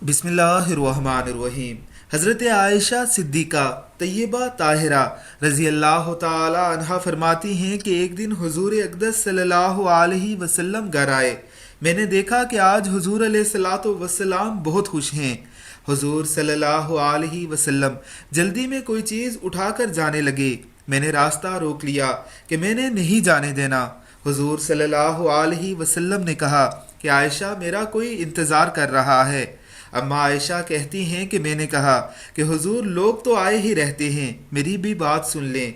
بسم اللہ الرحمن الرحیم۔ حضرت عائشہ صدیقہ طیبہ طاہرہ رضی اللہ تعالی عنہا فرماتی ہیں کہ ایک دن حضور اقدس صلی اللہ علیہ وسلم گھر آئے۔ میں نے دیکھا کہ آج حضور علیہ الصلاۃ والسلام بہت خوش ہیں۔ حضور صلی اللہ علیہ وسلم جلدی میں کوئی چیز اٹھا کر جانے لگے۔ میں نے راستہ روک لیا کہ میں نے نہیں جانے دینا۔ حضور صلی اللہ علیہ وسلم نے کہا کہ عائشہ میرا کوئی انتظار کر رہا ہے۔ اما عائشہ کہتی ہیں کہ میں نے کہا کہ حضور لوگ تو آئے ہی رہتے ہیں، میری بھی بات سن لیں۔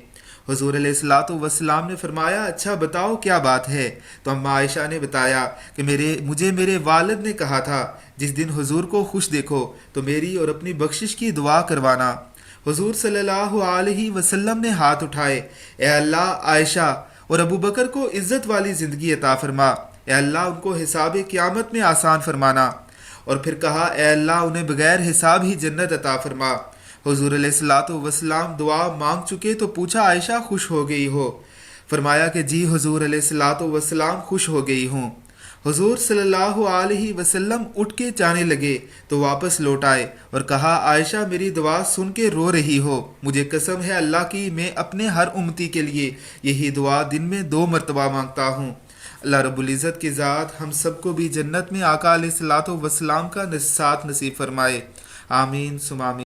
حضور علیہ الصلاۃ والسلام نے فرمایا اچھا بتاؤ کیا بات ہے؟ تو اما عائشہ نے بتایا کہ مجھے میرے والد نے کہا تھا جس دن حضور کو خوش دیکھو تو میری اور اپنی بخشش کی دعا کروانا۔ حضور صلی اللہ علیہ وسلم نے ہاتھ اٹھائے، اے اللہ عائشہ اور ابو بکر کو عزت والی زندگی عطا فرما، اے اللہ ان کو حساب قیامت میں آسان فرمانا، اور پھر کہا اے اللہ انہیں بغیر حساب ہی جنت عطا فرما۔ حضور علیہ الصلاۃ والسلام دعا مانگ چکے تو پوچھا عائشہ خوش ہو گئی ہو؟ فرمایا کہ جی حضور علیہ الصلاۃ والسلام خوش ہو گئی ہوں۔ حضور صلی اللہ علیہ وسلم اٹھ کے جانے لگے تو واپس لوٹ آئے اور کہا عائشہ میری دعا سن کے رو رہی ہو، مجھے قسم ہے اللہ کی میں اپنے ہر امتی کے لیے یہی دعا دن میں 2 مرتبہ مانگتا ہوں۔ اللہ رب العزت کی ذات ہم سب کو بھی جنت میں آقا علیہ الصلاۃ والسلام کا ساتھ نصیب فرمائے، آمین ثم آمین۔